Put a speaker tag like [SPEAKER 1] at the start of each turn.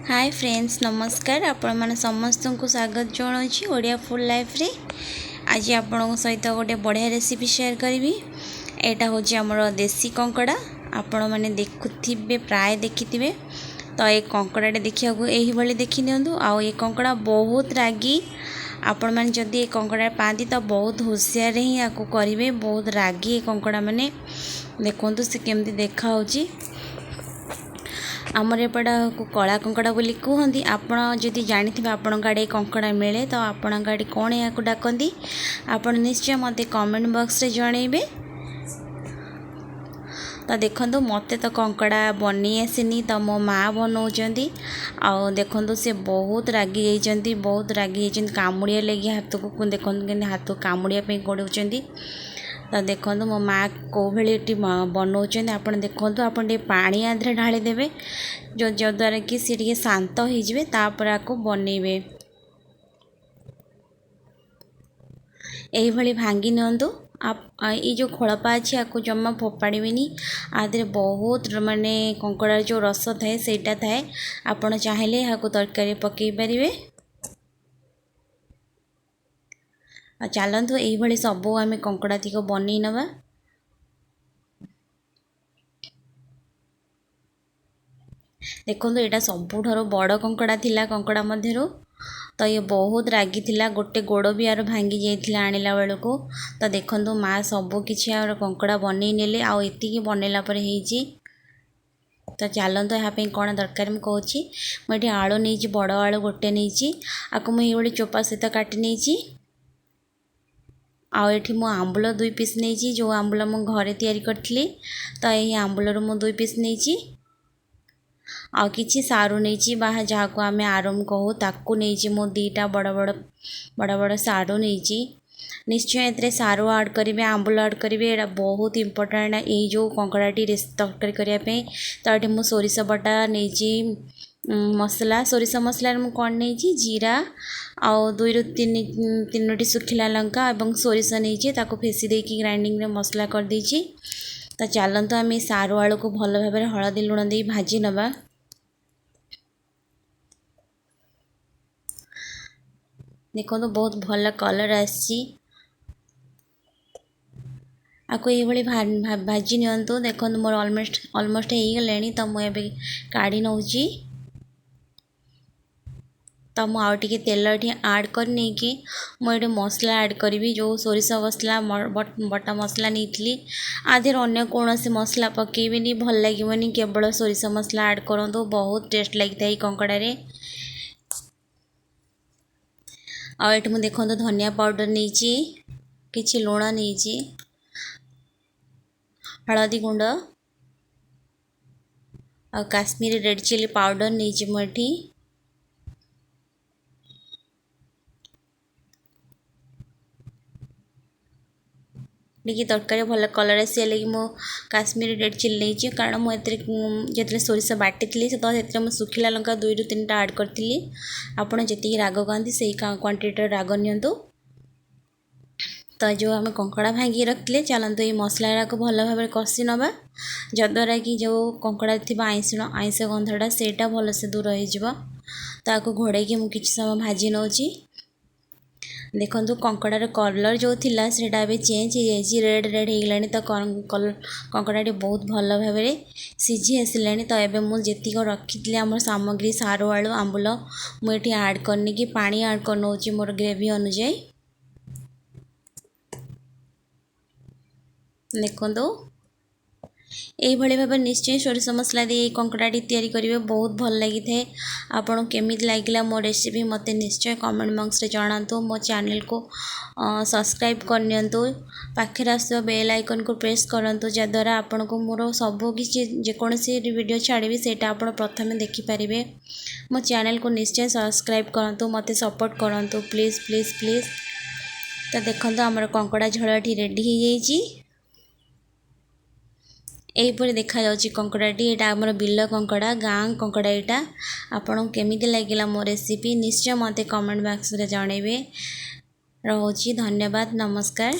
[SPEAKER 1] Hi friends नमस्कार आपण मैंने समस्त को स्वागत जनाऊँगी ओडिया फूड लाइफ रे। आज आपण सहित गोटे बढ़िया रेसिपी शेयर करी। एटा हूँ आमर देसी कंकड़ा आपण मैंने देखुवे प्राय देखिथे। तो ये कंकड़ाटे देखा यही भाई देखी नियंतु आ ये कंकड़ा बहुत रागी। आपण मैंने जदि ये कंकड़ा पाती तो बहुत होशियार ही आपको करेंगे। बहुत रागी ये कंकड़ा मैंने देखु से केमती देखा आमर एपटा को कला कंकड़ा बोली कहती। आपण जदि जानी आपण आड़े कंकड़ा मिले तो आपण आड़े कौन या डाकती आपण निश्चय मत कमेंट बॉक्स रे जनइबे। तो देखो मत तो कंकड़ा बनी आसनी तो मो माँ बनाऊँच आ देखु से बहुत रागी जाती। बहुत रागी कामुड़िया लगी हाथ को देखो कि हाथ को कामुड़िया गोड़ाऊँ। तो देखो मो माँ कौ भाई बनाऊँ आप देखो आप पानी आधे ढाली देवे जो द्वारा कि सी शांत होइजिबे तापर आपको बनइबे। यही भाई भांगी नियंतु आप ये जो खोलपा अच्छी आपको जमा फोपाड़बेनी आधे बहुत माने कंकड़ा जो रस थाए सेटा थाए आपण चाहिए यहाँ तरकारी पकई पारे। चलतु यही सबू आम कंकड़ा तीक बनई नवा। देखो यहाँ सबुठार बड़ कंकड़ा थिला कंकड़ा मध्यरु। तो ये बहुत रागी थिला गोटे गोड़ भी यार भांगी जाइथिला आनिला बेलको। तो देखो माँ सबू किछि यार कंकड़ा बनई नेले आ एतिकी बनैला पर हेइची। तो चलतु यहाँ कौन दरकार मुझे कहूँ मुझे आलू नहीं बड़ आलू गोटे नहीं आपको मुझे चोपा सहित काटी नहीं आठी मु आंबुल 2 पीस नहीं जो आंबुल मु घरे तैयारी करी। तो यही आंबुलर मु 2 पीस नहीं आ किछि सारू नहीं बाहा जहाँ को आम आरम कहू ताकू नहीं मु 2टा बड़ बड़ बड़ बड़ सारू नहीं। निश्चय ए सारू आड करेंगे आंबुल आड करेंगे यहाँ बहुत इंपोर्टेंट यही जो कंकड़ाटी तरकारी करने। तो ये मुझे सोरिष बटा नहीं मसला सोरिष मसलार मु कौन नहीं जीरा आउ 2 ରୁ 3ଟି सुखिला लंका और सोरिष नहीं फेसी देकी ग्राइंडिंग रे मसला कर देछि। तो चलतु आम सारू आलू को भल भाव हलदी लुण दे भाजी नवा। देखो तो बहुत भल कलर आसी आपको ये भाजी नियंतु। देखो मोर ऑलमोस्ट हो गले तो मुझे काढ़ी नौची। तो मुझे तेल आड कर नहीं कि मुझे मसला आड करी जो सोरिष मसला बटा मसला नहीं आधे अन्य कौन से मसला पकेबी भल लगे केवल सोरिष मसला आड करूँ बहुत टेस्ट लगी है कंकड़े। आठ मुझे देखो धनिया पाउडर नहीं कि लुण नहीं हलदी गुंड आ काश्मीरी रेड चिली पाउडर नहीं मुझे देखिए तरकारी भल कलर आसा लगी मो काश्मीरी रेड चिली नहीं कारण मुझे जो सोरिष बाटी थी तो सुखिला लंका 2 ରୁ 3ଟା आड करी। आपड़ जी राग खाती से क्वांटिटी राग नियंतु। तो जो आम कंकड़ा भांगी रखते चलते ये मसला को भल भाव कषि नवा जद्वारा कि जो कंकड़ा थी आइंस गंधटा से भल से दूर हो। तो घोड़े मुझे किसी समय भाजी नौची। देखो कंकड़ार कलर जो थिला सेटा चेंज हो जाए रेड रेड हो गलानी। तो कंकड़ाटी बहुत भल भाव सीझी आसला। तो ये मुझे रखी आम सामग्री सारू आलू आंबुल मुझे आड करनी कि पानी आड कर नौ मोर ग्रेवी अनुजाई। देखो यही भाव निश्चय सोरिष मसला दे कंकड़ाटी तैयारी करेंगे बहुत भल लगी है। आपन केमी लगे मो रेसिपी मत निश्चय कमेंट बॉक्स रे जनातु। मो चैनल को सब्सक्राइब करनियंतु पाखे आसुवा बेल आइकन को प्रेस करंतु जद्वारा आपन को मोर सबू किसी जेकोसी वीडियो छाड़ी सेटा आपन प्रथमे देखिपारे। मो चैनल को निश्चय सब्सक्राइब करंतु मते सपोर्ट करंतु प्लीज़ प्लीज़ प्लीज़। तो देखो आमर कंकड़ा झोलटी रेडी हो जाइए यहीपर देखा कंकड़ाटी यहाँ आमर बिल कंकड़ा गाँ कंकड़ा यहाँ आपन केमी लगे मो रेसिपी निश्चय मत कमेंट बॉक्स रे जनइबे। रोची धन्यवाद नमस्कार।